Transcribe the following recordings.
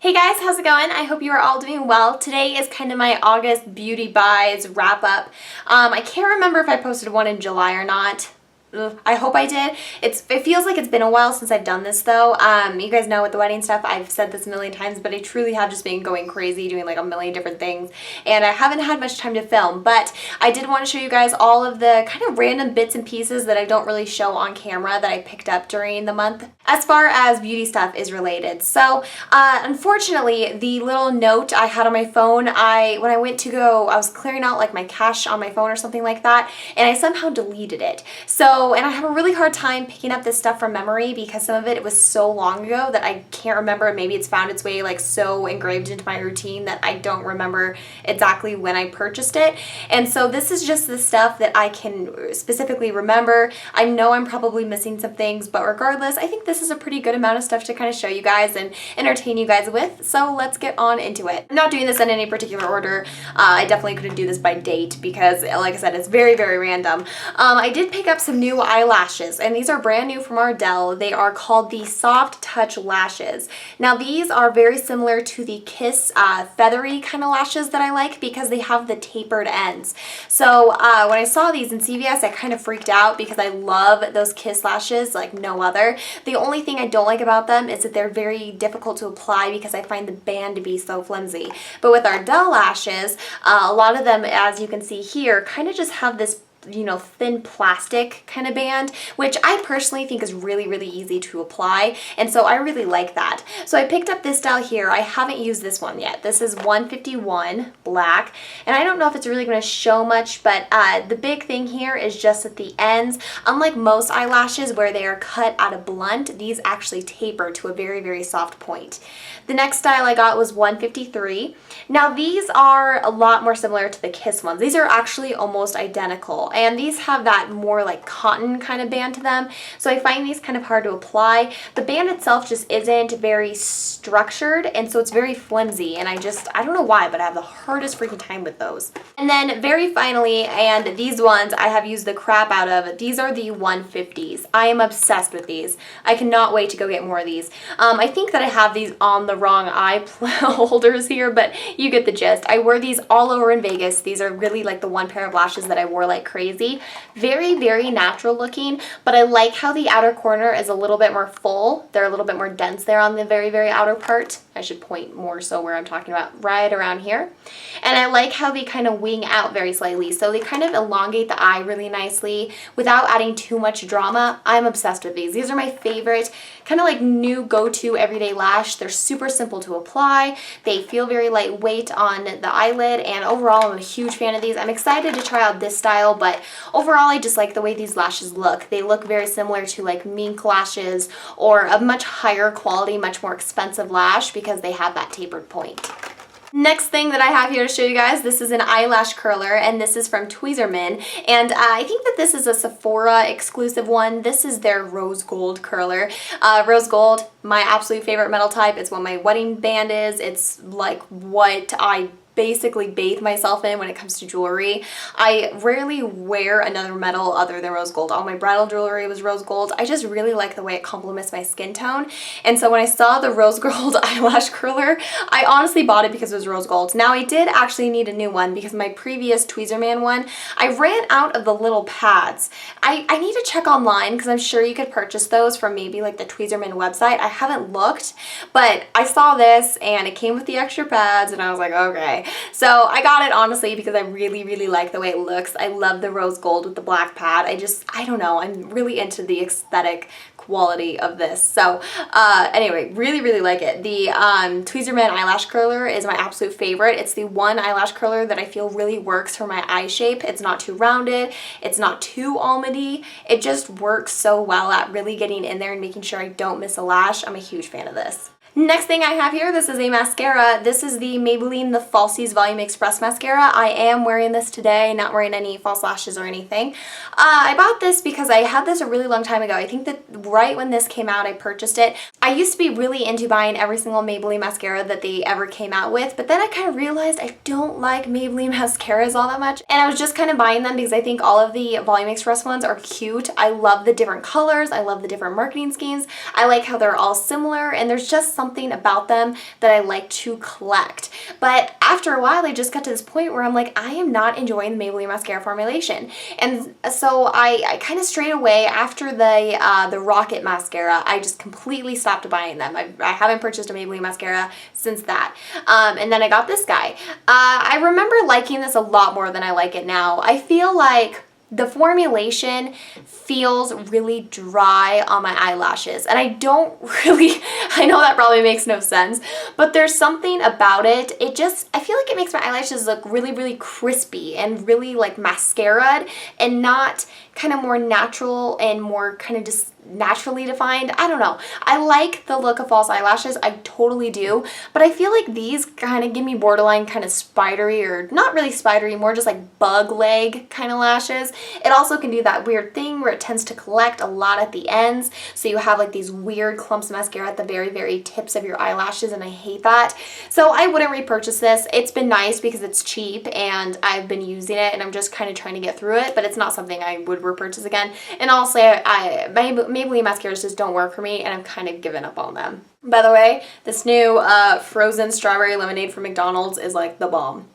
Hey guys, how's it going? I hope you are all doing well. Today is kind of my August beauty buys wrap up. I can't remember if I posted one in July or not. I hope I did. It feels like it's been a while since I've done this though. You guys know with the wedding stuff, I've said this a million times, but I truly have just been going crazy doing like a million different things and I haven't had much time to film, but I did want to show you guys all of the kind of random bits and pieces that I don't really show on camera that I picked up during the month as far as beauty stuff is related. So unfortunately, the little note I had on my phone, when I went to go, I was clearing out like my cache on my phone or something like that, and I somehow deleted it. And I have a really hard time picking up this stuff from memory because some of it was so long ago that I can't remember. Maybe it's found its way like so engraved into my routine that I don't remember exactly when I purchased it. And so this is just the stuff that I can specifically remember. I know I'm probably missing some things, but regardless, I think this is a pretty good amount of stuff to kind of show you guys and entertain you guys with. So let's get on into it. I'm not doing this in any particular order. I definitely couldn't do this by date because, like I said, it's very, very random. I did pick up some new eyelashes, and these are brand new from Ardell. They are called the Soft Touch Lashes. Now these are very similar to the Kiss feathery kind of lashes that I like because they have the tapered ends. So when I saw these in CVS, I kind of freaked out because I love those Kiss lashes like no other. The only thing I don't like about them is that they're very difficult to apply because I find the band to be so flimsy. But with Ardell lashes, a lot of them, as you can see here, kind of just have this thin plastic kind of band, which I personally think is really, really easy to apply. And so I really like that. So I picked up this style here. I haven't used this one yet. This is 151 black. And I don't know if it's really going to show much, but the big thing here is just at the ends. Unlike most eyelashes where they are cut at a blunt, these actually taper to a very, very soft point. The next style I got was 153. Now these are a lot more similar to the Kiss ones. These are actually almost identical. And these have that more like cotton kind of band to them. So I find these kind of hard to apply. The band itself just isn't very structured, and so it's very flimsy. And I don't know why, but I have the hardest freaking time with those. And then very finally, and these ones I have used the crap out of, these are the 150s. I am obsessed with these. I cannot wait to go get more of these. I think that I have these on the wrong eye holders here, but you get the gist. I wore these all over in Vegas. These are really like the one pair of lashes that I wore like crazy. Very, very natural looking, but I like how the outer corner is a little bit more full. They're a little bit more dense there on the very, very outer part. I should point more so where I'm talking about, right around here. And I like how they kind of wing out very slightly. So they kind of elongate the eye really nicely without adding too much drama. I'm obsessed with these. These are my favorite, kind of like new go-to everyday lash. They're super simple to apply. They feel very lightweight on the eyelid, and overall I'm a huge fan of these. I'm excited to try out this style, but overall I just like the way these lashes look. They look very similar to like mink lashes or a much higher quality, much more expensive lash because they have that tapered point. Next thing that I have here to show you guys, this is an eyelash curler, and this is from Tweezerman, and I think that this is a Sephora exclusive one. This is their rose gold curler. Rose gold, my absolute favorite metal type. It's what my wedding band is. It's like what I basically bathe myself in when it comes to jewelry. I rarely wear another metal other than rose gold. All my bridal jewelry was rose gold. I just really like the way it complements my skin tone. And so when I saw the rose gold eyelash curler, I honestly bought it because it was rose gold. Now I did actually need a new one because my previous Tweezerman one, I ran out of the little pads. I need to check online because I'm sure you could purchase those from maybe like the Tweezerman website. I haven't looked, but I saw this and it came with the extra pads and I was like, okay. So I got it honestly because I really, really like the way it looks. I love the rose gold with the black pad. I don't know, I'm really into the aesthetic quality of this. So anyway, really, really like it. The Tweezerman eyelash curler is my absolute favorite. It's the one eyelash curler that I feel really works for my eye shape. It's not too rounded. It's not too almondy. It just works so well at really getting in there and making sure I don't miss a lash. I'm a huge fan of this. Next thing I have here, this is a mascara. This is the Maybelline The Falsies Volume Express Mascara. I am wearing this today, not wearing any false lashes or anything. I bought this because I had this a really long time ago. I think that right when this came out, I purchased it. I used to be really into buying every single Maybelline mascara that they ever came out with, but then I kind of realized I don't like Maybelline mascaras all that much, and I was just kind of buying them because I think all of the Volume Express ones are cute. I love the different colors. I love the different marketing schemes. I like how they're all similar, and there's just something about them that I like to collect. But after a while, I just got to this point where I'm like, I am not enjoying the Maybelline mascara formulation. And so I kind of strayed away after the Rocket mascara. I just completely stopped buying them. I haven't purchased a Maybelline mascara since that. And then I got this guy. I remember liking this a lot more than I like it now. I feel like the formulation feels really dry on my eyelashes, and I don't really, I know that probably makes no sense, but there's something about it. I feel like it makes my eyelashes look really, really crispy and really like mascaraed and not kind of more natural and more kind of just naturally defined. I don't know. I like the look of false eyelashes. I totally do. But I feel like these kind of give me borderline kind of spidery, or not really spidery, more just like bug leg kind of lashes. It also can do that weird thing where it tends to collect a lot at the ends. So you have like these weird clumps of mascara at the very, very tips of your eyelashes, and I hate that. So I wouldn't repurchase this. It's been nice because it's cheap and I've been using it and I'm just kind of trying to get through it, but it's not something I would repurchase again. And I'll say Maybelline mascaras just don't work for me, and I've kind of given up on them. By the way, this new frozen strawberry lemonade from McDonald's is like the bomb.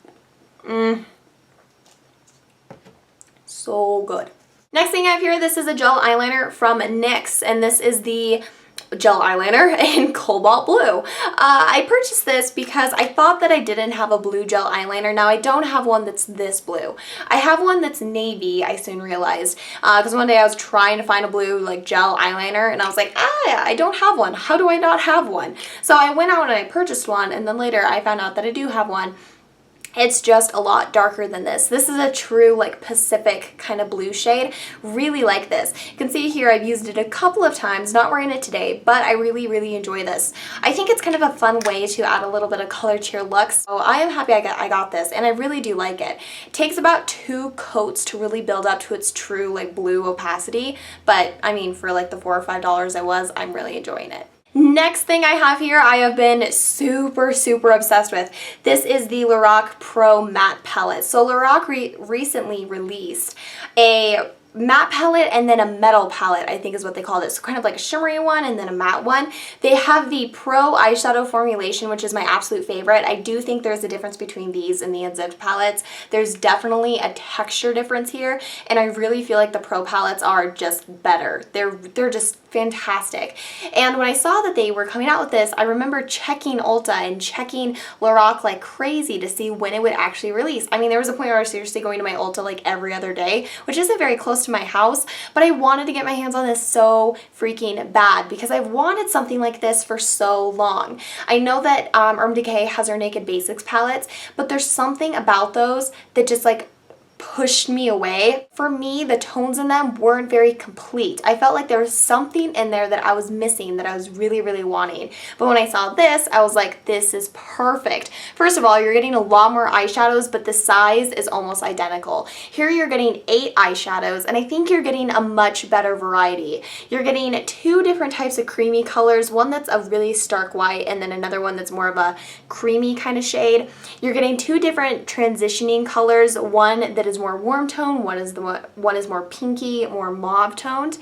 So good. Next thing I have here, this is a gel eyeliner from NYX, and this is the gel eyeliner in cobalt blue. I purchased this because I thought that I didn't have a blue gel eyeliner. Now I don't have one that's this blue. I have one that's navy, I soon realized, because one day I was trying to find a blue like gel eyeliner and I was like, I don't have one. How do I not have one? So I went out and I purchased one, and then later I found out that I do have one. It's just a lot darker than this. This is a true like Pacific kind of blue shade. Really like this. You can see here I've used it a couple of times, not wearing it today, but I really, really enjoy this. I think it's kind of a fun way to add a little bit of color to your looks. So I am happy I got this, and I really do like it. It takes about 2 coats to really build up to its true like blue opacity, but I mean for like the $4 or $5 I'm really enjoying it. Next thing I have here, I have been super, super obsessed with. This is the Lorac Pro Matte Palette. So Lorac recently released a matte palette and then a metal palette, I think is what they called it. So kind of like a shimmery one and then a matte one. They have the Pro eyeshadow formulation, which is my absolute favorite. I do think there's a difference between these and the unzipped palettes. There's definitely a texture difference here, and I really feel like the Pro palettes are just better. They're just fantastic. And when I saw that they were coming out with this, I remember checking Ulta and checking Lorac like crazy to see when it would actually release. I mean, there was a point where I was seriously going to my Ulta like every other day, which isn't very close to my house, but I wanted to get my hands on this so freaking bad because I've wanted something like this for so long. I know that Urban Decay has their Naked Basics palettes, but there's something about those that just like pushed me away. For me, the tones in them weren't very complete. I felt like there was something in there that I was missing that I was really, really wanting. But when I saw this, I was like, this is perfect. First of all, you're getting a lot more eyeshadows, but the size is almost identical. Here you're getting 8 eyeshadows, and I think you're getting a much better variety. You're getting 2 different types of creamy colors, one that's a really stark white and then another one that's more of a creamy kind of shade. You're getting 2 different transitioning colors, one that is more warm tone, one is more pinky, more mauve toned.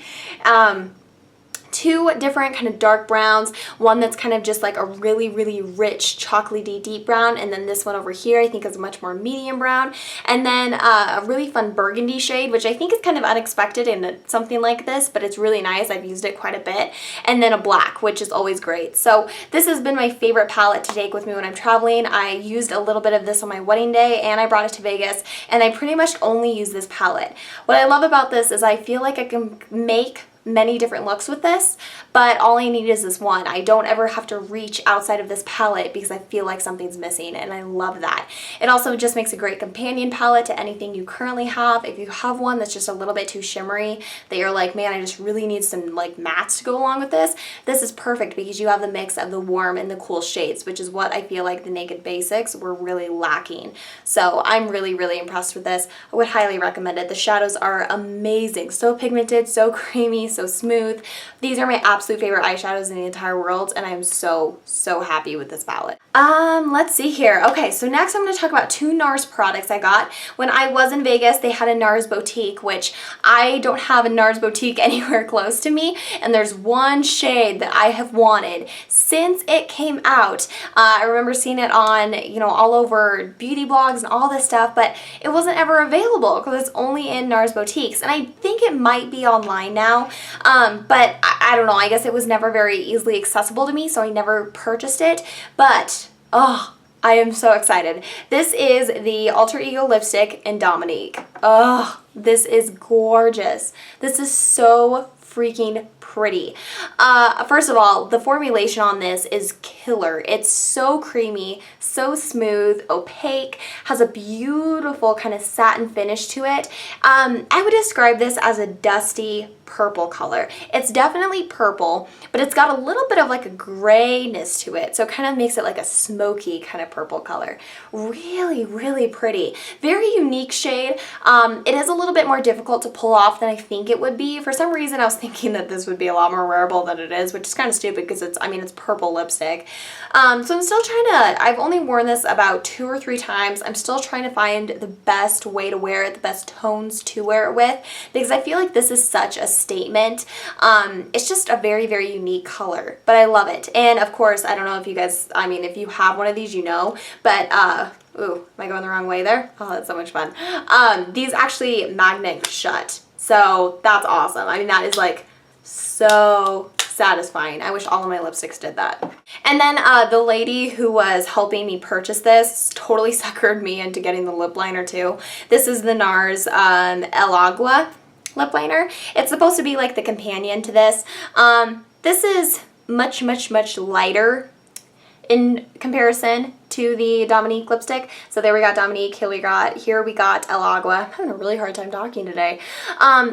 2 different kind of dark browns, one that's kind of just like a really, really rich chocolatey deep brown, and then this one over here I think is a much more medium brown, and then a really fun burgundy shade, which I think is kind of unexpected in something like this, but it's really nice. I've used it quite a bit, and then a black, which is always great. So this has been my favorite palette to take with me when I'm traveling. I used a little bit of this on my wedding day, and I brought it to Vegas, and I pretty much only use this palette. What I love about this is I feel like I can make many different looks with this, but all I need is this one. I don't ever have to reach outside of this palette because I feel like something's missing, and I love that. It also just makes a great companion palette to anything you currently have. If you have one that's just a little bit too shimmery, that you're like, man, I just really need some like mattes to go along with this, this is perfect because you have the mix of the warm and the cool shades, which is what I feel like the Naked Basics were really lacking. So I'm really, really impressed with this. I would highly recommend it. The shadows are amazing. So pigmented, so creamy, so smooth. These are my absolute favorite eyeshadows in the entire world, and I'm so happy with this palette. Let's see here. Okay, so next I'm going to talk about two Nars products I got. When I was in Vegas, they had a Nars boutique, which I don't have a Nars boutique anywhere close to me, and there's one shade that I have wanted since it came out. I remember seeing it on, you know, all over beauty blogs and all this stuff, but it wasn't ever available because it's only in Nars boutiques, and I think it might be online now, but I don't know. I guess it was never very easily accessible to me, so I never purchased it, but oh, I am so excited. This is the Alter Ego lipstick in Dominique. Oh, this is gorgeous. This is so freaking pretty. First of all, the formulation on this is killer. It's so creamy, so smooth, opaque, has a beautiful kind of satin finish to it. I would describe this as a dusty purple color. It's definitely purple, but it's got a little bit of like a grayness to it, so it kind of makes it like a smoky kind of purple color. Really pretty. Very unique shade. It is a little bit more difficult to pull off than I think it would be. For some reason, I was thinking that this would be a lot more wearable than it is, which is kind of stupid because it's, I mean, it's purple lipstick. So I'm still trying to, I've only worn this about 2 or 3 times. I'm still trying to find the best way to wear it, the best tones to wear it with, because I feel like this is such a statement. It's just a very unique color, but I love it. And of course, I don't know if you guys, I mean, if you have one of these, you know, but ooh, am I going the wrong way there? Oh, that's so much fun. These actually magnet shut, so that's awesome. I mean, that is like so satisfying. I wish all of my lipsticks did that. And then the lady who was helping me purchase this totally suckered me into getting the lip liner too. This is the Nars El Agua lip liner. It's supposed to be like the companion to this. This is much lighter in comparison to the Dominique lipstick. So there we got Dominique, here we got El Agua. I'm having a really hard time talking today.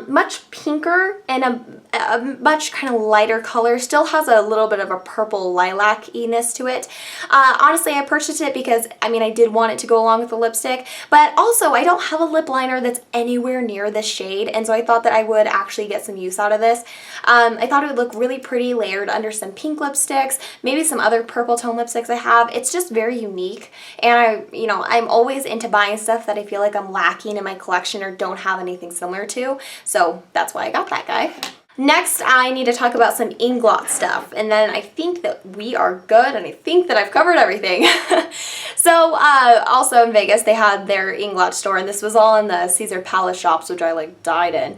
Much pinker and a much kind of lighter color. Still has a little bit of a purple lilac-iness to it. Honestly, I purchased it because, I mean, I did want it to go along with the lipstick, but also I don't have a lip liner that's anywhere near this shade, and so I thought that I would actually get some use out of this. I thought it would look really pretty layered under some pink lipsticks, maybe some other purple tone lipsticks I have. It's just very unique, and I'm always into buying stuff that I feel like I'm lacking in my collection or don't have anything similar to, so that's why I got that guy. Next, I need to talk about some Inglot stuff, and then I think that we are good, and I think that I've covered everything. So, also in Vegas, they had their Inglot store, and this was all in the Caesar Palace shops, which I like died in.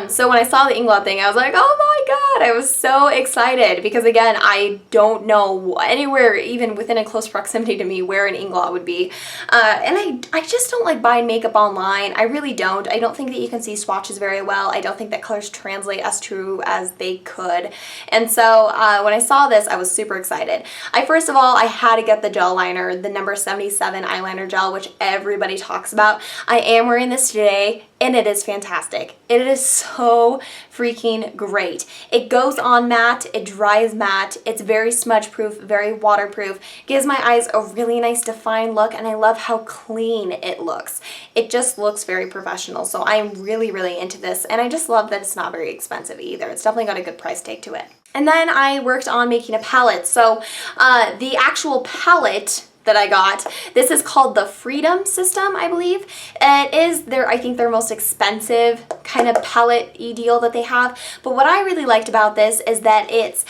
So when I saw the Inglot thing, I was like, oh my god, I was so excited, because again, I don't know anywhere, even within a close proximity to me, where an Inglot would be. And I just don't like buying makeup online. I really don't. I don't think that you can see swatches very well. I don't think that colors translate as true as they could. And so when I saw this, I was super excited. First of all, I had to get the gel liner, the number 77 eyeliner gel, which everybody talks about. I am wearing this today, and it is fantastic. It is so freaking great. It goes on matte, it dries matte, it's very smudge proof, very waterproof, gives my eyes a really nice defined look, and I love how clean it looks. It just looks very professional, so I'm really into this, and I just love that it's not very expensive either. It's definitely got a good price tag to it. And then I worked on making a palette. So the actual palette that I got, this is called the Freedom System, I believe. It is I think their most expensive kind of palette-y deal that they have. But what I really liked about this is that it's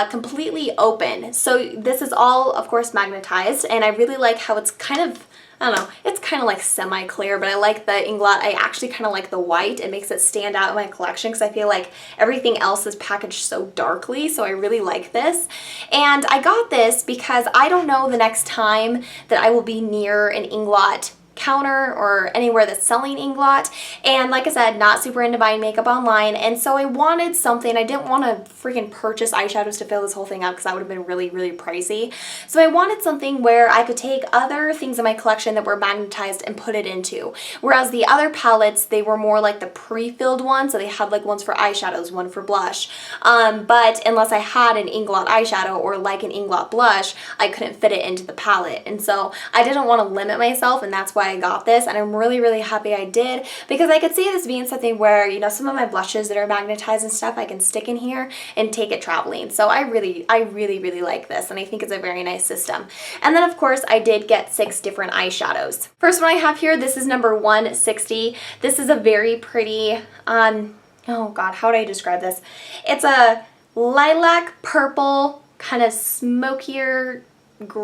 completely open. So this is all, of course, magnetized, and I really like how it's kind of, I don't know, it's kind of like semi-clear, but I like the Inglot. I actually kind of like the white. It makes it stand out in my collection because I feel like everything else is packaged so darkly, so I really like this. And I got this because I don't know the next time that I will be near an Inglot counter or anywhere that's selling Inglot, and like I said, not super into buying makeup online, and so I wanted something. I didn't want to freaking purchase eyeshadows to fill this whole thing out because that would have been really pricey. So I wanted something where I could take other things in my collection that were magnetized and put it into, whereas the other palettes, they were more like the pre-filled ones, so they had like ones for eyeshadows, one for blush, but unless I had an Inglot eyeshadow or like an Inglot blush, I couldn't fit it into the palette, and so I didn't want to limit myself, and that's why I I got this, and I'm really, really happy I did, because I could see this being something where, you know, some of my blushes that are magnetized and stuff I can stick in here and take it traveling. So I really, really like this, and I think it's a very nice system. And then of course I did get 6 different eyeshadows. First one I have here, this is number 160. This is a very pretty, oh god, how would I describe this? It's a lilac purple, kind of smokier,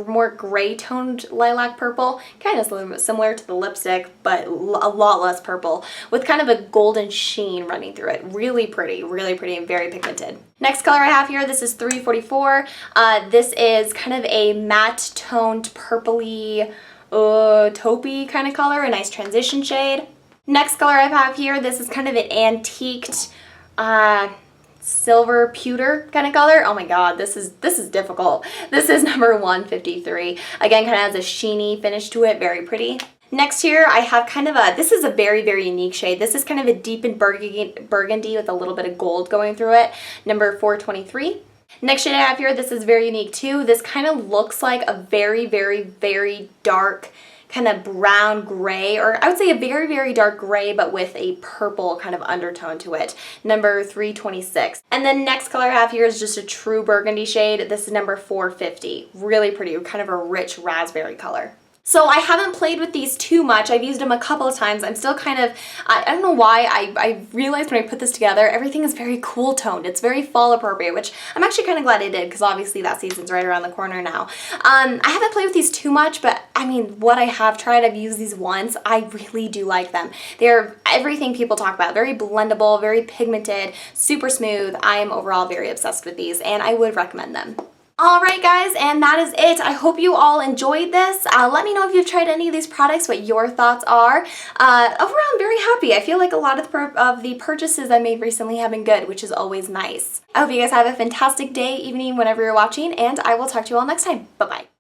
more gray toned lilac purple, kind of similar to the lipstick, but a lot less purple, with kind of a golden sheen running through it. Really pretty and very pigmented. Next color I have here, this is 344. This is kind of a matte toned purpley, taupey kind of color, a nice transition shade. Next color I have here, this is kind of an antiqued, silver pewter kind of color. Oh my god, this is difficult. This is number 153. Again, kind of has a sheeny finish to it, very pretty. Next here I have kind of a, this is a very unique shade. This is kind of a deepened burgundy with a little bit of gold going through it, number 423. Next shade I have here, this is very unique too. This kind of looks like a very dark kind of brown gray, or I would say a very dark gray, but with a purple kind of undertone to it, number 326. And then next color I have here is just a true burgundy shade. This is number 450. Really pretty, kind of a rich raspberry color. So I haven't played with these too much. I've used them a couple of times. I'm still kind of, I don't know why, I realized when I put this together, everything is very cool toned. It's very fall appropriate, which I'm actually kind of glad I did, because obviously that season's right around the corner now. I haven't played with these too much, but I mean, what I have tried, I've used these once. I really do like them. They're everything people talk about. Very blendable, very pigmented, super smooth. I am overall very obsessed with these, and I would recommend them. Alright guys, and that is it. I hope you all enjoyed this. Let me know if you've tried any of these products, what your thoughts are. Overall, I'm very happy. I feel like a lot of the purchases I made recently have been good, which is always nice. I hope you guys have a fantastic day, evening, whenever you're watching, and I will talk to you all next time. Bye-bye.